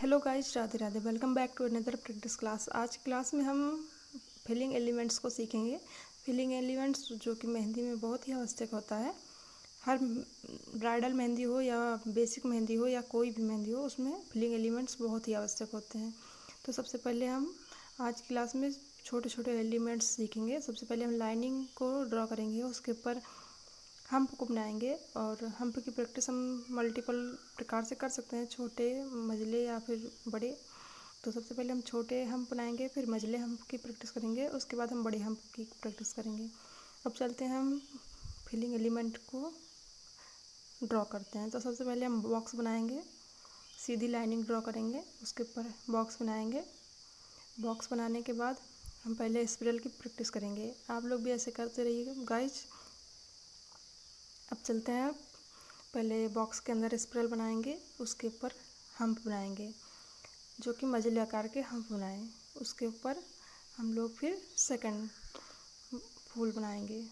Hello guys, Radhe Radhe. Welcome back to another practice class. आज class में हम फिलिंग एलिमेंट्स को सीखेंगे। फिलिंग एलिमेंट्स जो कि मेहंदी में बहुत ही आवश्यक होता है। हर ब्राइडल मेहंदी हो या बेसिक मेहंदी हो या कोई भी मेहंदी हो, उसमें फिलिंग एलिमेंट्स बहुत ही आवश्यक होते हैं। तो सबसे पहले हम आज क्लास में छोटे छोटे एलिमेंट्स सीखेंगे। सबसे पहले हम लाइनिंग को ड्रॉ करेंगे, उसके ऊपर हम्प को बनाएंगे। और हम्प की प्रैक्टिस हम मल्टीपल प्रकार से कर सकते हैं, छोटे, मझले या फिर बड़े। तो सबसे पहले हम छोटे हम्प बनाएंगे, फिर मझले हम्प की प्रैक्टिस करेंगे, उसके बाद हम बड़े हम्प की प्रैक्टिस करेंगे। अब चलते हैं हम फिलिंग एलिमेंट को ड्रॉ करते हैं। तो सबसे पहले हम बॉक्स बनाएंगे, सीधी लाइनिंग ड्रॉ करेंगे, उसके ऊपर बॉक्स बनाएंगे। बॉक्स बनाने के बाद हम पहले स्पिरल की प्रैक्टिस करेंगे। आप लोग भी ऐसे करते रहिएगा गाइज। अब चलते हैं, पहले बॉक्स के अंदर स्पिरल बनाएंगे, उसके ऊपर हम्प बनाएंगे, जो कि मझले आकार के हम्प बनाएं। उसके ऊपर हम लोग फिर सेकंड फूल बनाएंगे।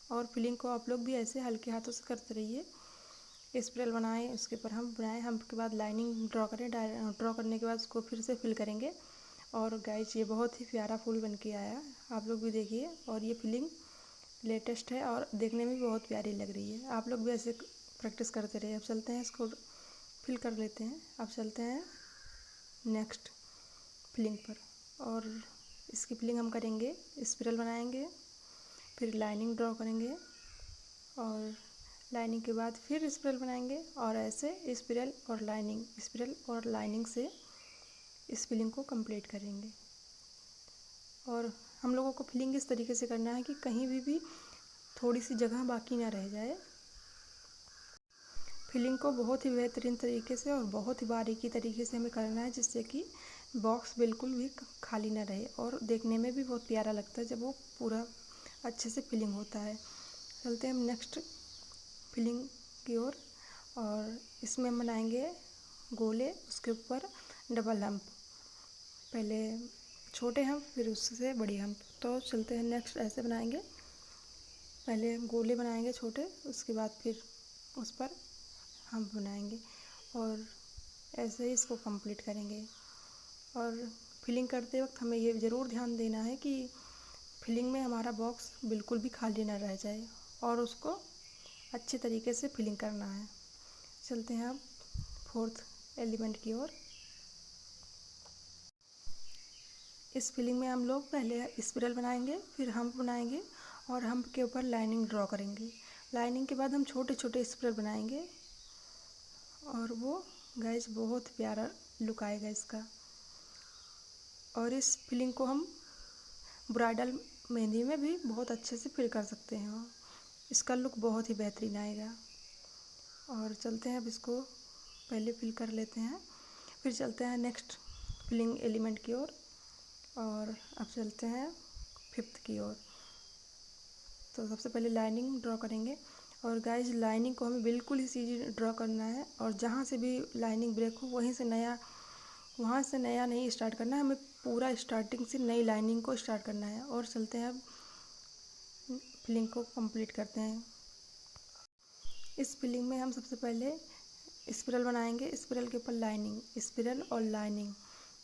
और फिलिंग को आप लोग भी ऐसे हल्के हाथों से करते रहिए। स्पिरल बनाएं, उसके ऊपर हम्प बनाएं, हम्प के बाद लाइनिंग ड्रॉ करें। ड्रॉ करने के बाद उसको फिर से फिल करेंगे। और गाइज, ये बहुत ही प्यारा फूल बन के आया, आप लोग भी देखिए। और ये फिलिंग लेटेस्ट है और देखने में भी बहुत प्यारी लग रही है। आप लोग भी ऐसे प्रैक्टिस करते रहिए। अब चलते हैं, इसको फिल कर लेते हैं। अब चलते हैं नेक्स्ट फिलिंग पर। और इसकी फिलिंग हम करेंगे, स्पिरल बनाएंगे, फिर लाइनिंग ड्रॉ करेंगे, और लाइनिंग के बाद फिर स्पिरल बनाएंगे, और ऐसे स्पिरल और लाइनिंग, स्पिरल और लाइनिंग से इस फिलिंग को कंप्लीट करेंगे। और हम लोगों को फिलिंग इस तरीके से करना है कि कहीं भी थोड़ी सी जगह बाकी ना रह जाए। फिलिंग को बहुत ही बेहतरीन तरीके से और बहुत ही बारीकी तरीके से हमें करना है, जिससे कि बॉक्स बिल्कुल भी खाली ना रहे और देखने में भी बहुत प्यारा लगता है जब वो पूरा अच्छे से फिलिंग होता है। चलते हैं हम नेक्स्ट फिलिंग की ओर। और इसमें हम बनाएंगे गोले, उसके ऊपर डबल हम्प, पहले छोटे हम्प फिर उससे बड़ी हम्प। तो चलते हैं नेक्स्ट, ऐसे बनाएंगे। पहले गोले बनाएंगे छोटे, उसके बाद फिर उस पर हम्प बनाएंगे, और ऐसे ही इसको कंप्लीट करेंगे। और फिलिंग करते वक्त हमें ये ज़रूर ध्यान देना है कि फिलिंग में हमारा बॉक्स बिल्कुल भी खाली ना रह जाए, और उसको अच्छे तरीके से फिलिंग करना है। चलते हैं अब फोर्थ एलिमेंट की ओर। इस फिलिंग में हम लोग पहले स्पिरल बनाएंगे, फिर हम्प बनाएंगे, और हम्प के ऊपर लाइनिंग ड्रॉ करेंगे। लाइनिंग के बाद हम छोटे छोटे स्पिरल बनाएंगे, और वो गाइस बहुत प्यारा लुक आएगा इसका। और इस फिलिंग को हम ब्राइडल मेहंदी में भी बहुत अच्छे से फिल कर सकते हैं, इसका लुक बहुत ही बेहतरीन आएगा। और चलते हैं, अब इसको पहले फिल कर लेते हैं, फिर चलते हैं नेक्स्ट फिलिंग एलिमेंट की ओर। और अब चलते हैं फिफ्थ की ओर। तो सबसे पहले लाइनिंग ड्रॉ करेंगे। और गाइस, लाइनिंग को हमें बिल्कुल ही सीधी ड्रॉ करना है, और जहाँ से भी लाइनिंग ब्रेक हो वहाँ से नया नहीं स्टार्ट करना है, हमें पूरा स्टार्टिंग से नई लाइनिंग को स्टार्ट करना है। और चलते हैं, अब फिलिंग को कंप्लीट करते हैं। इस फिलिंग में हम सबसे पहले स्पिरल बनाएंगे, स्पिरल के ऊपर लाइनिंग, स्पिरल और लाइनिंग,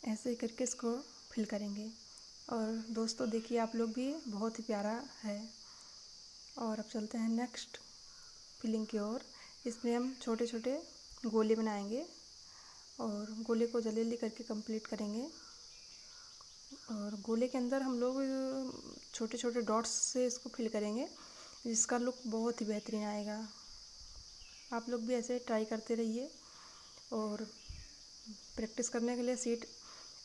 ऐसे करके इसको फिल करेंगे। और दोस्तों देखिए, आप लोग भी, बहुत ही प्यारा है। और अब चलते हैं नेक्स्ट फिलिंग की ओर। इसमें हम छोटे छोटे गोले बनाएंगे, और गोले को जल्दी जल्दी करके कंप्लीट करेंगे। और गोले के अंदर हम लोग छोटे छोटे डॉट्स से इसको फिल करेंगे, जिसका लुक बहुत ही बेहतरीन आएगा। आप लोग भी ऐसे ट्राई करते रहिए। और प्रैक्टिस करने के लिए सीट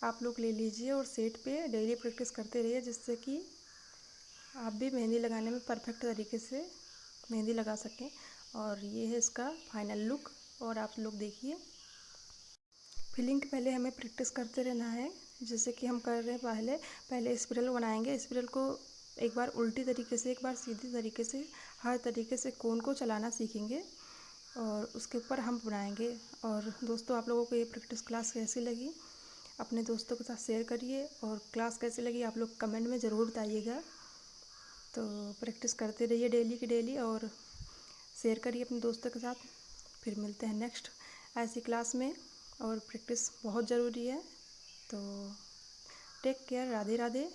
आप लोग ले लीजिए, और सेट पे डेली प्रैक्टिस करते रहिए, जिससे कि आप भी मेहंदी लगाने में परफेक्ट तरीके से मेहंदी लगा सकें। और ये है इसका फाइनल लुक। और आप लोग देखिए, फिलिंग के पहले हमें प्रैक्टिस करते रहना है, जैसे कि हम कर रहे हैं। पहले स्पिरल बनाएंगे, स्पिरल को एक बार उल्टी तरीके से, एक बार सीधी तरीके से, हर तरीके से कोन को चलाना सीखेंगे, और उसके ऊपर हम बनाएंगे। और दोस्तों, आप लोगों को ये प्रैक्टिस क्लास कैसी लगी, अपने दोस्तों के साथ शेयर करिए, और क्लास कैसी लगी आप लोग कमेंट में ज़रूर बताइएगा। तो प्रैक्टिस करते रहिए डेली की डेली, और शेयर करिए अपने दोस्तों के साथ। फिर मिलते हैं नेक्स्ट ऐसी क्लास में। और प्रैक्टिस बहुत ज़रूरी है। तो take care, Radhe Radhe,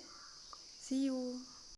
see you.